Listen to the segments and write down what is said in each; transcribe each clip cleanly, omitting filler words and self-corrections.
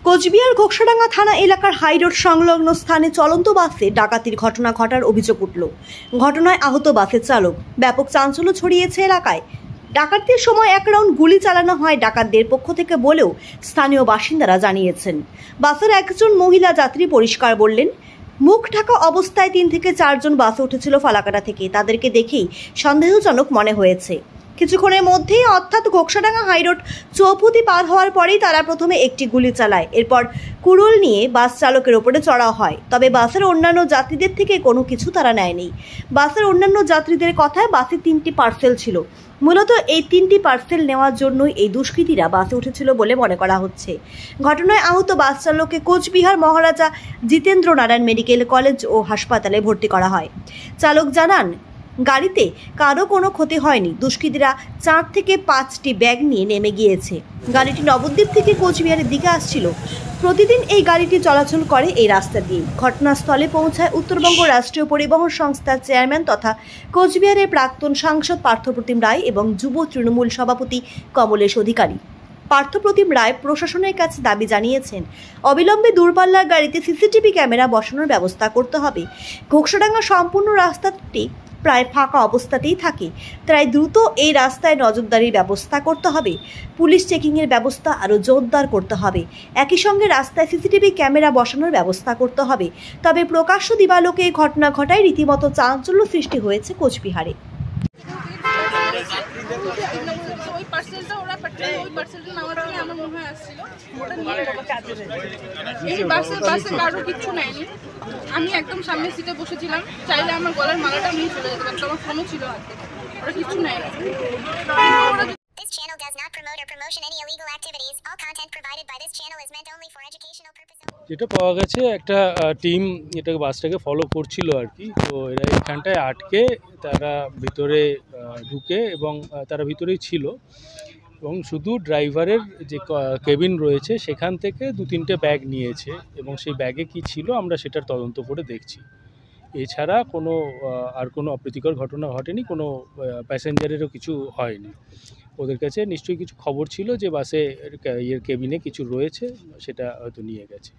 কোচবিহার ঘোকসাডাঙ্গা থানা এলাকার হাইরোড সংলগ্ন স্থানে চলন্ত বাসে ডাকাতির ঘটনা ঘটার অভিযোগ উঠল। ঘটনায় আহত বাসের চালক। ব্যাপক চাঞ্চল্য ছড়িয়েছে এলাকায়। ডাকাতির সময় এক রাউন্ড গুলি চালানো হয় ডাকাতদের পক্ষ থেকে বলেও স্থানীয় বাসিন্দারা জানিয়েছেন। বাসের একজন মহিলা যাত্রী পরিষ্কার বললেন, মুখ ঢাকা অবস্থায় 3 থেকে 4 জন বাসে উঠেছিল ফালাকাটা থেকে। তাদেরকে দেখেই সন্দেহজনক মনে হয়েছে। কিছুক্ষণের মধ্যেই অর্থাৎ ঘোকসাডাঙ্গা হাইরোড চৌপতি পার হওয়ার পরেই তারা প্রথমে একটি গুলি চালায়। এরপর কুড়ুল নিয়ে বাস চালকের ওপরে চড়াও হয়। তবে বাসের অন্যান্য যাত্রীদের থেকে কোনো কিছু তারা নেয়নি। বাসের অন্যান্য যাত্রীদের কথায় বাসে 3টি পার্সেল ছিল। মূলত এই 3টি পার্সেল নেওয়ার জন্যই এই দুষ্কৃতীরা বাসে উঠেছিল বলে মনে করা হচ্ছে। ঘটনায় আহত বাস চালককে কোচবিহার মহারাজা জিতেন্দ্র নারায়ণ মেডিকেল কলেজ ও হাসপাতালে ভর্তি করা হয়। চালক জানান, গাড়িতে কারো কোনো ক্ষতি হয়নি। দুষ্কৃতীরা 4 থেকে 5টি ব্যাগ নিয়ে নেমে গিয়েছে। গাড়িটি নবদ্বীপ থেকে কোচবিহারের দিকে আসছিল। প্রতিদিন এই গাড়িটি চলাচল করে এই রাস্তা দিয়ে। ঘটনাস্থলে পৌঁছায় উত্তরবঙ্গ রাষ্ট্রীয় পরিবহন সংস্থার চেয়ারম্যান তথা কোচবিহারের প্রাক্তন সাংসদ পার্থপ্রতিম রায় এবং যুব তৃণমূল সভাপতি কমলেশ অধিকারী। পার্থপ্রতিম রায় প্রশাসনের কাছে দাবি জানিয়েছেন, অবিলম্বে দূরপাল্লার গাড়িতে সিসিটিভি ক্যামেরা বসানোর ব্যবস্থা করতে হবে। ঘোকসাডাঙ্গা সম্পূর্ণ রাস্তাটি প্রায় ফাঁকা অবস্থাতেই থাকে, তাই দ্রুত এই রাস্তায় নজরদারির ব্যবস্থা করতে হবে। পুলিশ চেকিংয়ের ব্যবস্থা আরও জোরদার করতে হবে। একই সঙ্গে রাস্তায় সিসিটিভি ক্যামেরা বসানোর ব্যবস্থা করতে হবে। তবে প্রকাশ্য দিবালোকে এই ঘটনা ঘটায় রীতিমতো চাঞ্চল্য সৃষ্টি হয়েছে কোচবিহারে। আমি একদম সামনের সিটে বসেছিলাম, চাইলে আমার গলার মালাটা নিয়ে চলে যেতে পারতো, আমার ফোনও ছিল হাতে, ওরা কিচ্ছু নেয়নি। This channel does not promote or promotion any illegal activities. All content provided by this channel is meant only for educational purposes. যেটা পাওয়া গেছে, একটা টিম এটাকে বাসটাকে ফলো করছিল আর কি। তো এরা এখানটায় আটকে তারা ভিতরে ঢুকে এবং তারা ভিতরেই ছিল এবং শুধু ড্রাইভারের যে কেবিন রয়েছে সেখান থেকে 2-3টে ব্যাগ নিয়েছে এবং সেই ব্যাগে কি ছিল আমরা সেটার তদন্ত করে দেখছি। এছাড়া আর কোনো অপ্রীতিকর ঘটনা ঘটেনি, কোনো প্যাসেঞ্জারেরও কিছু হয়নি। ওদের কাছে নিশ্চয়ই কিছু খবর ছিল যে বাসে কেবিনে কিছু রয়েছে, সেটা হয়তো নিয়ে গেছে।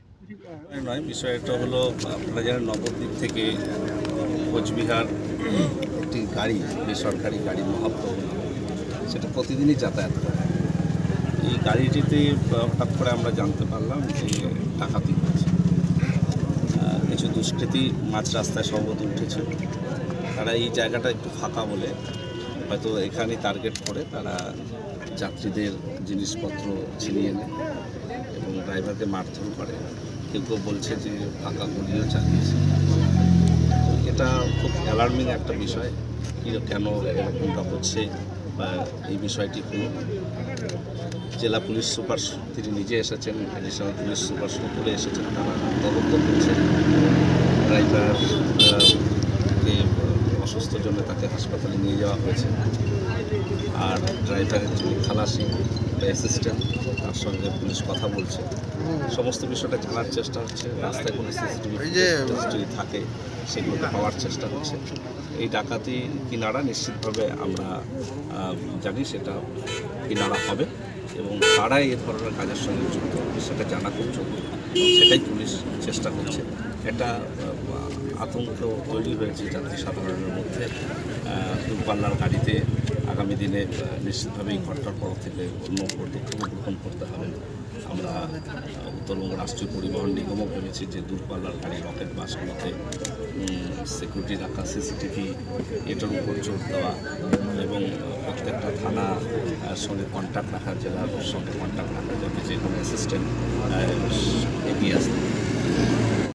নয়, বিষয়টা হলো আপনারা জানেন নবদ্বীপ থেকে কোচবিহার একটি গাড়ি, বেসরকারি গাড়ি মহাপ্রভু, সেটা প্রতিদিনই যাতায়াত করে। এই গাড়িটিতে হঠাৎ করে আমরা জানতে পারলাম যে ডাকাতি হয়েছে। কিছু দুষ্কৃতী মাঝ রাস্তায় সম্ভবত উঠেছে। তারা এই জায়গাটা একটু ফাঁকা বলে হয়তো এখানেই টার্গেট করে তারা যাত্রীদের জিনিসপত্র ছিনিয়ে নেয় এবং ড্রাইভারকে মারধর করে। কেউ কেউ বলছে যে ফাঁকা গুলিও চালিয়েছে। এটা খুব অ্যালার্মিং একটা বিষয়। কেন এরকমটা হচ্ছে বা এই বিষয়টি কোনো জেলা পুলিশ সুপার তিনি নিজে এসেছেন, এডিশনাল পুলিশ সুপার করে এসেছেন, তারা তদন্ত করছেন। ড্রাইভারকে অসুস্থর জন্য তাকে হাসপাতালে নিয়ে যাওয়া হয়েছে। আর ড্রাইভারের যিনি খালাসি বা অ্যাসিস্ট্যান্ট, তার সঙ্গে পুলিশ কথা বলছে। সমস্ত বিষয়টা জানার চেষ্টা হচ্ছে। রাস্তায় কোনো সিসিটিভি যদি থাকে সেগুলোকে পাওয়ার চেষ্টা হচ্ছে। এই ডাকাতি কিনারা নিশ্চিতভাবে আমরা জানি সেটা কিনারা হবে এবং তারাই এ ধরনের কাজের সঙ্গে যুক্ত, সেটা জানা খুব জরুরি। সেটাই পুলিশ চেষ্টা করছে। একটা আতঙ্ক তৈরি হয়েছে যাত্রী সাধারণের মধ্যে। দূরপাল্লার গাড়িতে আগামী দিনে নিশ্চিতভাবে এই ঘটনার পর থেকে অন্য পদক্ষেপ গ্রহণ করতে হবে। আমরা উত্তরবঙ্গ রাষ্ট্রীয় পরিবহন নিগমও ভেবেছি যে দূরপাল্লার গাড়ি, রকেট বাসগুলোতে সিকিউরিটি রাখা, সিসিটিভি এটার উপর জোর দেওয়া এবং প্রত্যেকটা থানার সঙ্গে কন্ট্যাক্ট রাখা, জেলার সঙ্গে কন্ট্যাক্ট রাখা, যাতে যে কোনো অ্যাসিস্ট্যান্ট এগিয়ে আসতে